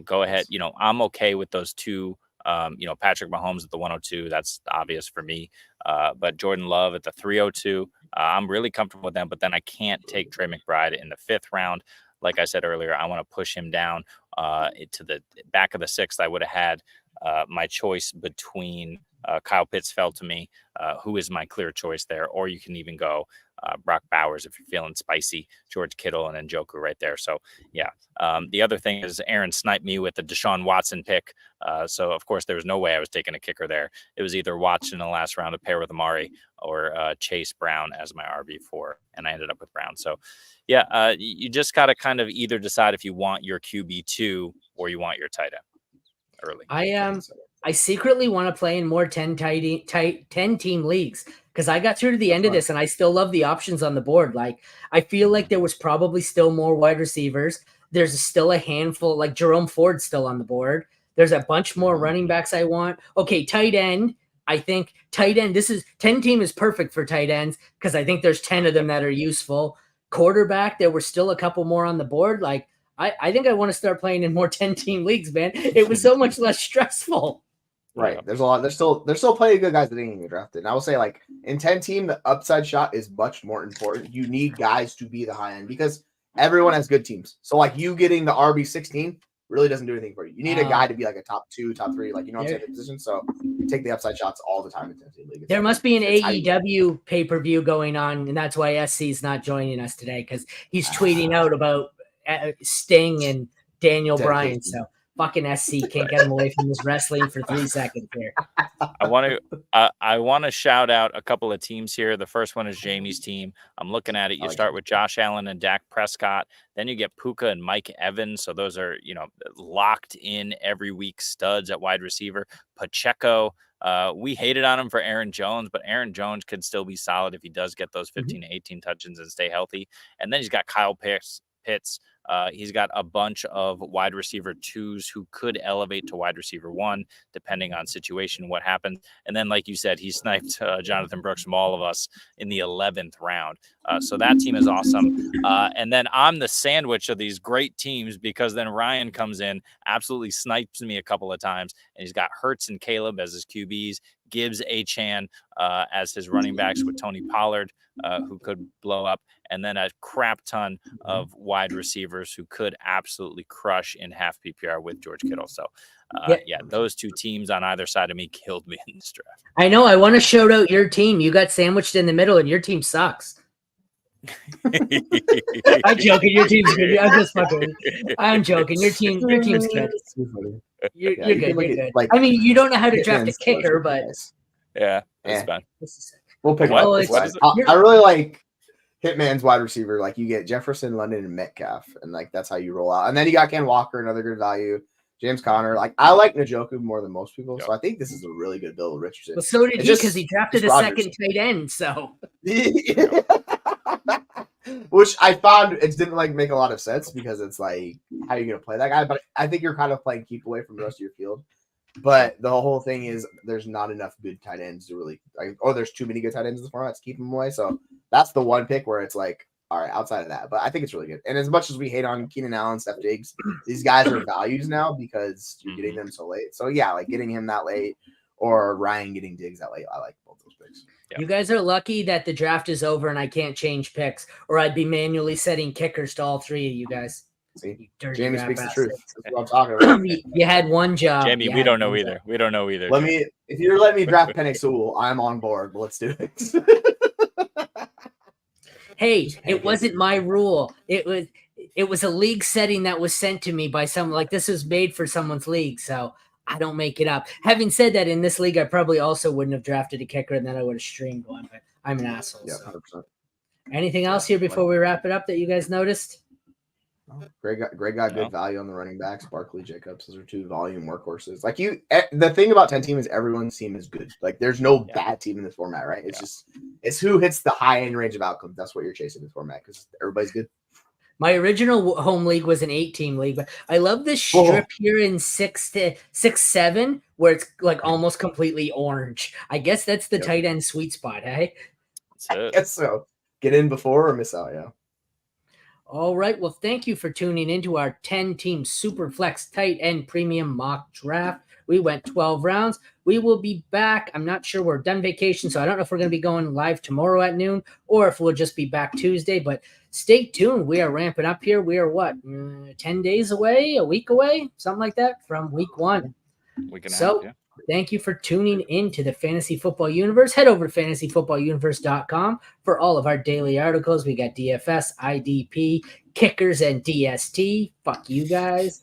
Go ahead. I'm okay with those two. Patrick Mahomes at the 102. That's obvious for me. But Jordan Love at the 302. I'm really comfortable with them. But then I can't take Trey McBride in the 5th round. Like I said earlier, I want to push him down to the back of the 6th. I would have had my choice between Kyle Pitts fell to me, who is my clear choice there. Or you can even go Brock Bowers if you're feeling spicy, George Kittle, and then Njoku right there. So, yeah. The other thing is Aaron sniped me with the Deshaun Watson pick. So, of course, there was no way I was taking a kicker there. It was either Watson in the last round to pair with Amari or Chase Brown as my RB4, and I ended up with Brown. So, yeah, you just got to kind of either decide if you want your QB2 or you want your tight end early. I secretly want to play in more 10-team leagues because I got through to the end of this and I still love the options on the board. Like, I feel like there was probably still more wide receivers. There's still a handful, like Jerome Ford's still on the board. There's a bunch more running backs I want. Okay, tight end. I think tight end, 10-team is perfect for tight ends because I think there's 10 of them that are useful. Quarterback, there were still a couple more on the board. Like, I think I want to start playing in more 10-team leagues, man. It was so much less stressful. Right. There's a lot. There's still plenty of good guys that didn't even get drafted. And I will say, like, in 10-team, the upside shot is much more important. You need guys to be the high end because everyone has good teams. So, like, you getting the RB16 really doesn't do anything for you. You need a guy to be like a top 2, top 3, like, what I'm saying, the position. So you take the upside shots all the time in 10-team league. There must be an AEW pay-per-view going on, and that's why SC is not joining us today because he's tweeting out about Sting and Daniel Bryan. So fucking SC can't get him away from this wrestling for 3 seconds here. I want to shout out a couple of teams here. The first one is Jamie's team. I'm looking at it. You start with Josh Allen and Dak Prescott. Then you get Puka and Mike Evans. So those are, locked in every week studs at wide receiver. Pacheco. We hated on him for Aaron Jones, but Aaron Jones could still be solid if he does get those 15 to 18 touchdowns and stay healthy. And then he's got Kyle Pitts. He's got a bunch of wide receiver 2s who could elevate to wide receiver 1, depending on situation, what happens. And then, like you said, he sniped Jonathan Brooks from all of us in the 11th round. So that team is awesome. And then I'm the sandwich of these great teams because then Ryan comes in, absolutely snipes me a couple of times, and he's got Hurts and Caleb as his QBs, Gibbs, Achane as his running backs with Tony Pollard, who could blow up, and then a crap ton of wide receivers who could absolutely crush in half PPR with George Kittle. So, those two teams on either side of me killed me in this draft. I know. I want to shout out your team. You got sandwiched in the middle, and your team sucks. I'm joking. Your team's good. I'm just fucking. I'm joking. Your team's good. You're good. You're good. I mean, you don't know how to draft a kicker, but yeah, that's fine. We'll pick What? I really like Hitman's wide receiver. Like you get Jefferson, London, and Metcalf, and like that's how you roll out. And then you got Ken Walker, another good value. James Conner. Like I like Njoku more than most people, so I think this is a really good build with Richardson. Well, so did he because he drafted a second tight end. So. Which I found it didn't like make a lot of sense because it's like how are you gonna play that guy? But I think you're kind of playing keep away from the rest of your field. But the whole thing is there's not enough good tight ends to really there's too many good tight ends in the format to keep them away. So that's the one pick where it's like, all right, outside of that. But I think it's really good. And as much as we hate on Keenan Allen, Steph Diggs, these guys are values now because you're getting them so late. So yeah, like getting him that late or Ryan getting Diggs that late, I like both those picks. Yeah. You guys are lucky that the draft is over and I can't change picks, or I'd be manually setting kickers to all three of you guys. See, Jamie speaks the truth. That's what I'm talking about. You had one job. Jamie, we don't know either. We don't know either. If you're letting me draft Penny Sewell, I'm on board. Let's do it. Hey, it wasn't my rule. It was a league setting that was sent to me by someone. Like this was made for someone's league, so I don't make it up. Having said that, in this league, I probably also wouldn't have drafted a kicker, and then I would have streamed one. But I'm an asshole. Yeah, so. 100%. Anything else here before we wrap it up that you guys noticed? Greg got good value on the running backs. Barkley, Jacobs, those are two volume workhorses. Like the thing about 10 team is everyone's team is good. Like there's no bad team in this format, right? It's who hits the high end range of outcomes. That's what you're chasing in this format because everybody's good. My original home league was an 8-team league, but I love this strip here in 6-7 where it's like almost completely orange. I guess that's the tight end sweet spot, hey? I guess so. Get in before or miss out, yeah. All right. Well, thank you for tuning into our 10-team Superflex tight end premium mock draft. We went 12 rounds. We will be back. I'm not sure. We're done vacation, so I don't know if we're going to be going live tomorrow at noon or if we'll just be back Tuesday, but stay tuned. We are ramping up here. We are 10 days away, a week away, something like that from week 1. Thank you for tuning in to the Fantasy Football Universe. Head over to fantasyfootballuniverse.com for all of our daily articles. We got DFS, IDP, kickers, and DST. Fuck you guys.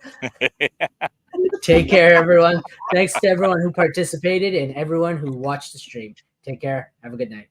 Take care, everyone. Thanks to everyone who participated and everyone who watched the stream. Take care. Have a good night.